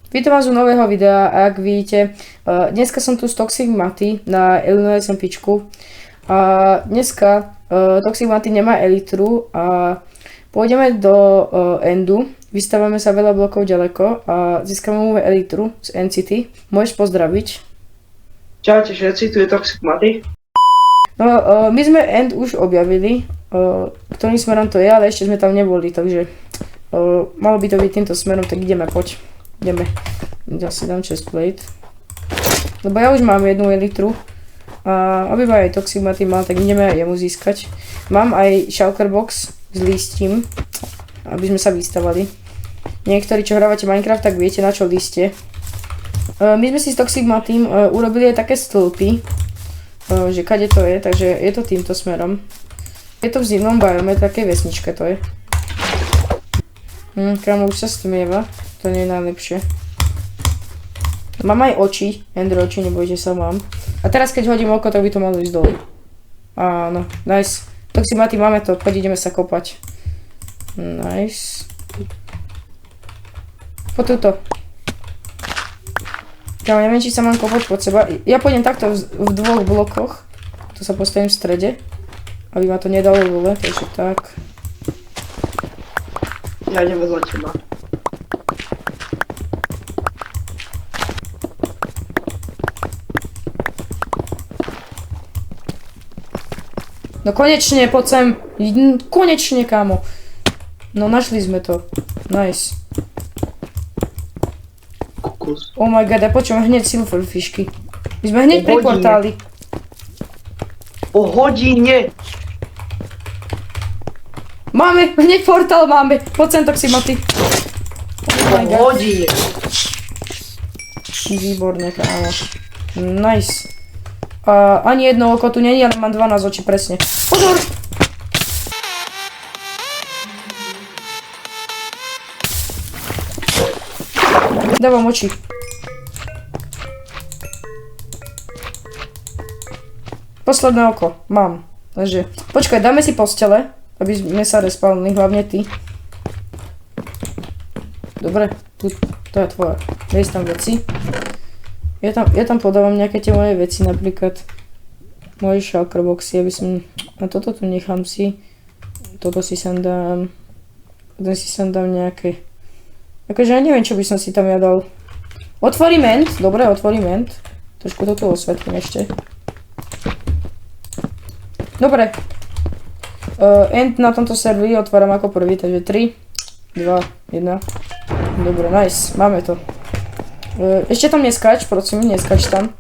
Vítam vás u nového videa a ak vidíte, dneska som tu s Toxic Maty na Illinois SMPčku a dneska Toxic Maty nemá elitru a pôjdeme do Endu, vystavíme sa veľa blokov ďaleko a získame mu elitru z N-City. Môžeš pozdraviť. Čaute všetci, tu je Toxic Maty. No, my sme End už objavili, ktorým smerom to je, ale ešte sme tam neboli, takže malo by to byť týmto smerom, tak ideme, poď. Ideme. Ja si dám chestplate. Lebo ja už mám jednu elitru. A aby ma aj Toxic Maty mal, tak ideme aj jemu získať. Mám aj shulker box s listím, aby sme sa vystavali. Niektorí, čo hrávate Minecraft, tak viete, na čo liste. My sme si s Toxic Matym urobili aj také stĺpy, že kade to je, takže je to týmto smerom. Je to v zimnom biome, také vesničke to je. Kámo, už sa stmieva. To nie je najlepšie. Mám aj oči, Ender oči, nebojte sa, mám. A teraz keď hodím oko, tak by to malo ísť dole. Áno, nice. Toxic Maty, máme to, poď ideme sa kopať. Nice. Po túto. Ja neviem, či sa mám kopať pod seba. Ja pôjdem takto v dvoch blokoch. Tu sa postavím v strede. Aby ma to nedalo dole, takže tak. Ja idem vedľa teba. No konečne, poď sem. Konečne, kámo. No našli sme to. Nice. Kukus. Oh my god, ja počujem hneď silverfishky. My sme hneď pri portáli. O hodine! Máme, hneď portál máme. Poď sem, Toxic Maty. Oh my god. Hodine! Výborné, kámo. Nice. Ani jedno oko tu není, ale mám 12 očí, presne. Pozor! Dávam oči. Posledné oko, mám. Takže, počkaj, dáme si postele, aby sme sa respawnili, hlavne ty. Dobre, tu, to je tvoja. Dej tam veci. Ja tam podávam nejaké tie moje veci, napríklad moje shulker boxy, aby som... A toto tu nechám si. Toto si sem dám. Potom si sem dám nejaké... Akože ja neviem, čo by som si tam ja dal. Otvorím End, dobre, otvorím End. Trošku toto osvetlím ešte. Dobre. End na tomto serveri otváram ako prvý, takže 3, 2, 1. Dobre, nice, máme to. Ešte tam neskač, prosím, neskač tam.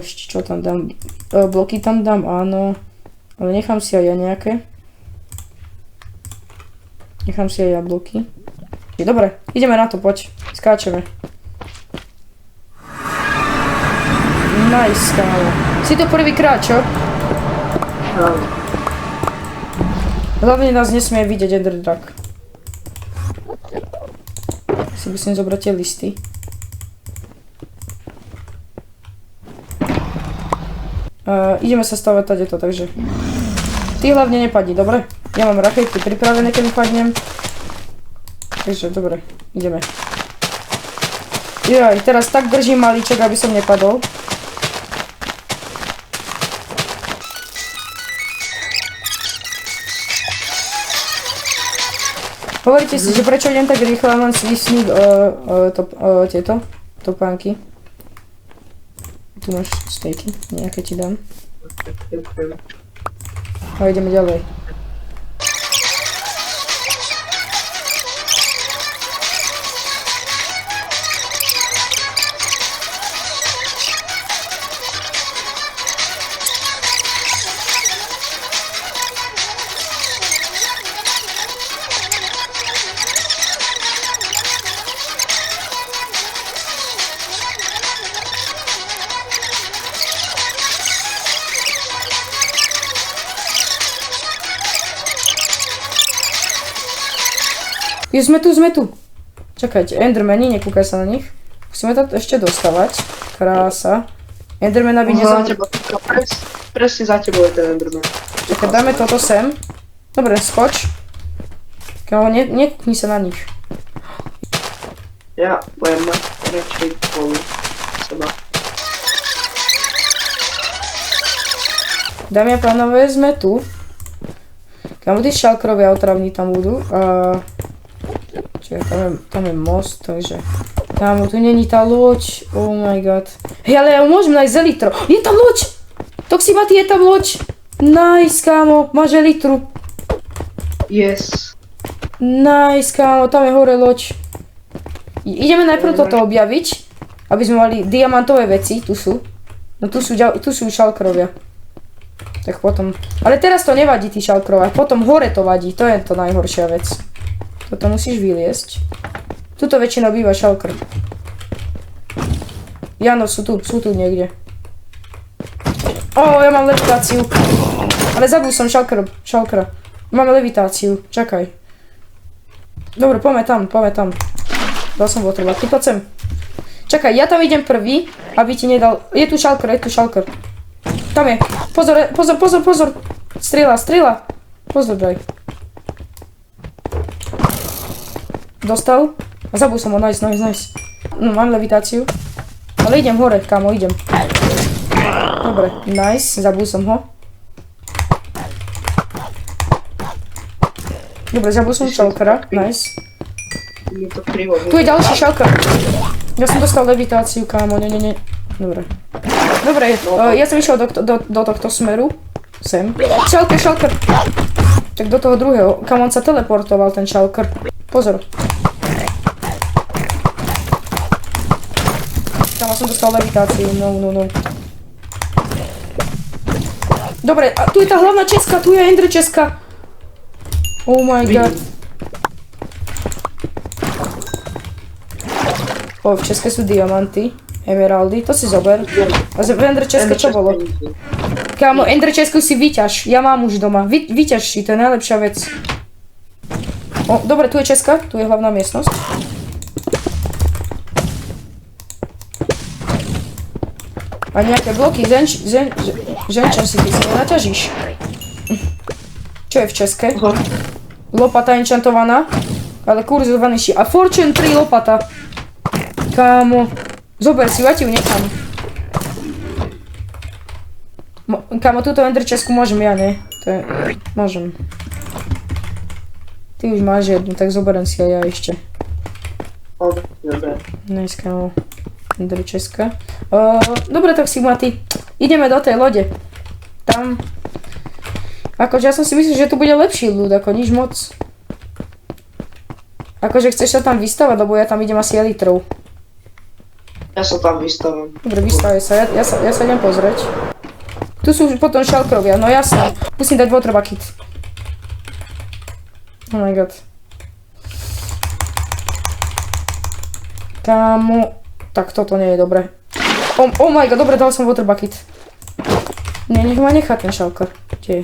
Ešte čo tam dám? Bloky tam dám, áno. Ale nechám si aj ja nejaké. Nechám si aj ja bloky. Dobre, ideme na to, poď. Skáčeme. Nice, kámo. Si to prvýkrát, čo? Hlavne nás nesmie vidieť Ender Drak. Si musím zobrať tie listy. Ideme sa stavať tadeto, takže... Ty hlavne nepadni, dobre? Ja mám rakety pripravené, keď vypadnem. Takže, dobre, ideme. Jaj, teraz tak držím malíček, aby som nepadol. Hovoríte si, že prečo idem tak rýchlo a mám svisnúť tieto topánky. Tu máš stejky, nejaké ti dám. A ideme ďalej. Jo, sme tu. Čakajte, Endermani, nekúkaj sa na nich. Musíme to ešte dostávať. Krása. Enderman, aby nezabudol. Presne za tebou je ten Enderman. Čakaj, dáme toto sem. Dobre, skoč. Kámo, nekúkni sa na nich. Ja budem mať radšej polu seba. Dámy a pánové, sme tu. Kámo, tí šalkrovia otravní tam budú. Čiže tam je most, takže... Kámo, tu není tá loď. Oh my god. Hej, ale ja môžem nájsť elitro. Je tam loď! Toxibaty, je tam loď! Nice, kámo, máš elitru. Yes. Nice, kámo, tam je hore loď. Ideme najprv toto objaviť, aby sme mali diamantové veci, tu sú. No tu sú šalkrovia. Tak potom, ale teraz to nevadí tí šalkrovia, potom hore to vadí, to je to najhoršia vec. Toto musíš vyliesť. Tuto väčšinou býva šalkr. Jano, sú tu niekde. Ja mám levitáciu. Ale zabil som šalkra. Mám levitáciu, čakaj. Dobre, poďme tam. Dal som votrvať, ty poď sem. Čakaj, ja tam idem prvý, aby ti nedal... Je tu šalkr. Tam je. Pozor. Strieľa. Pozor, daj. Dostal. A zabil som ho, nice. No, mám levitáciu. Ale idem hore, kámo, idem. Dobre, nice, zabil som ho. Dobre, zabil som šalkera, nice. Tu je ďalší šalker. Ja som dostal levitáciu, kámo, nie. Dobre, ja som išiel do tohto smeru. Sem. Šalker. Tak do toho druhého, kam on sa teleportoval, ten šalker. Pozor. Tam som dostal levitáciu, no. Dobre, a tu je tá hlavná česka, tu je Ender česka. Oh my god. V české sú diamanty, emeraldy, to si zober. A v Ender české čo bolo? Kámo, Ender česku si vyťaž, ja mám už doma. Vyťaž si, to je najlepšia vec. Dobre, tu je česka, tu je hlavná miestnosť. A nejaké bloky, ženčan si ty naťažíš. Čo je v české? Lopata enchantovaná, ale kurzovaný ší. A Fortune 3 lopata. Kámo, zober si, ja ti ju nechám. Kámo, túto Ender česku môžem ja, ne? Môžem. Ty už máš jednu, tak zoberiem si aj ja ešte. Dobre. Nice, kámo. Ender česka. Dobre, tak Sigmaty, ideme do tej lode. Tam... Akože ja som si myslel, že tu bude lepší ľud, ako nič moc. Akože chceš sa tam vystavať, lebo ja tam idem asi elitrou. Ja sa tam vystavím. Dobre, vystavaj sa, ja sa idem pozrieť. Tu sú potom šalkrovia, no jasné. Musím dať water bucket. Oh my god. Kámo. Tak toto nie je dobré. Oh my god, dobre, dal som water bucket. Nech ma nechá ten šalkr. Kde je?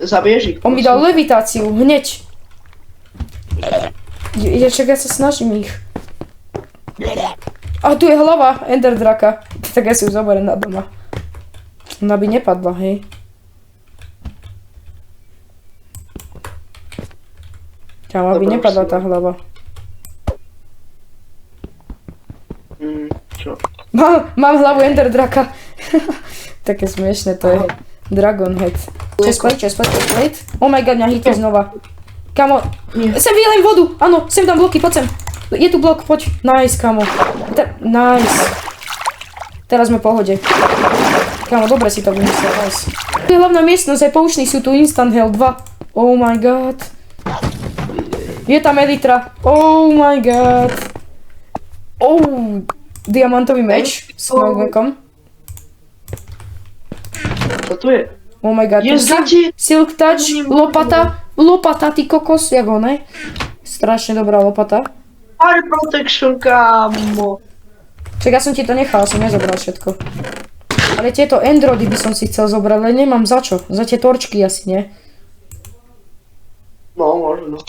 Zabiješ ich? On mi dal levitáciu, hneď. Ja sa snažím ich. A tu je hlava Ender draka. Tak ja si ju zoberiem na doma. Ona by nepadla, hej. Kámo, aby nepadla tá hlava. Čo? Mám hlavu Ender draka. Také smiešné to je. Dragon head. Chestplate. Oh my god, mňa hití znova. Kamo, sem vylej vodu. Áno, sem dám bloky, poď sem. Je tu blok, poď. Nice, kamo. Nice. Teraz sme v pohode. Kamo, dobre si to vymyslel, nice. Tu je hlavná miestnosť, aj poučný sú tu Instant Health 2. Oh my god. Je tam elitra. Oh my god. Diamantový meč s knockbackom. Čo tu je? Oh my god, Silk Touch, lopata, ty kokos, jak ho, ne? Strašne dobrá lopata. Fire Protection, kámo. Čak, ja som ti to nechal, som nezobral všetko. Ale tieto endrody by som si chcel zobrať, ale nemám za čo. Za tie torčky asi, nie? No, možno.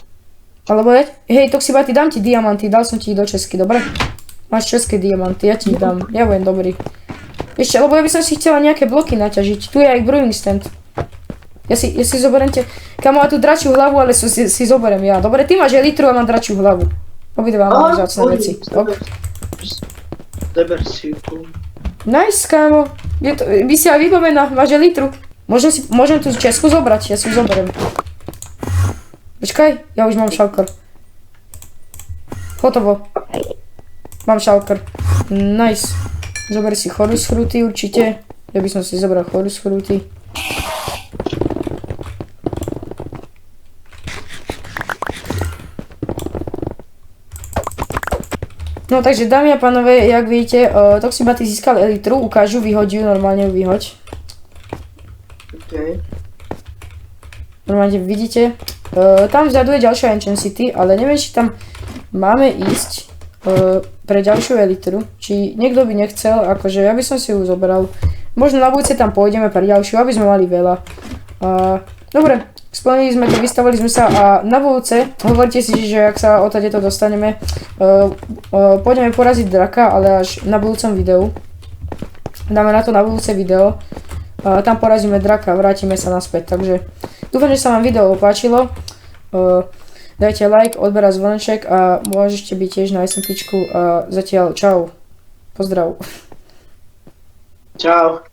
Alebo hej, Toxibaty, dám ti diamanty, dal som ti ich do česky, dobre? Máš české diamanty, ja ti ich dám, ja budem dobrý. Ešte, lebo ja by som si chcela nejaké bloky naťažiť. Tu je aj brewing stand. Ja si zoberiem Kamo, ja tú dračiu hlavu, ale si zoberiem ja. Dobre, ty máš elitru a mám dračiu hlavu. Obidva máme vzácne veci. Ok. Zeber si ju. Nice, kámo. Vy si aj vybavená, máš litru. Môžem tú česku zobrať, ja si ju zoberiem. Počkaj, ja už mám šalkor. Hotovo. Mám šalkor. Nice. Zober si chorus fruity určite. Ja by som si zobral chorus fruity. No takže dámy a pánové, jak vidíte, Toxibaty získal elitru, ukážu, vyhoď ju, normálne ju vyhoď. OK. Normálne vidíte, tam vzadu je ďalšia Ancient City, ale neviem, či tam máme ísť pre ďalšiu elitru, či niekto by nechcel, akože ja by som si ju zobral. Možno na budúce tam pôjdeme pre ďalšiu, aby sme mali veľa. Dobre, splnili sme to, vystavili sme sa a na budúce, hovorte si, že ak sa odtade to dostaneme, pôjdeme poraziť draka, ale až na budúcom videu. Dáme na to na budúce video. Tam porazíme draka a vrátime sa naspäť, takže dúfam, že sa vám video páčilo. Dajte like, odber a zvoneček a môžete byť tiež na SMPčku a zatiaľ čau. Pozdrav. Čau.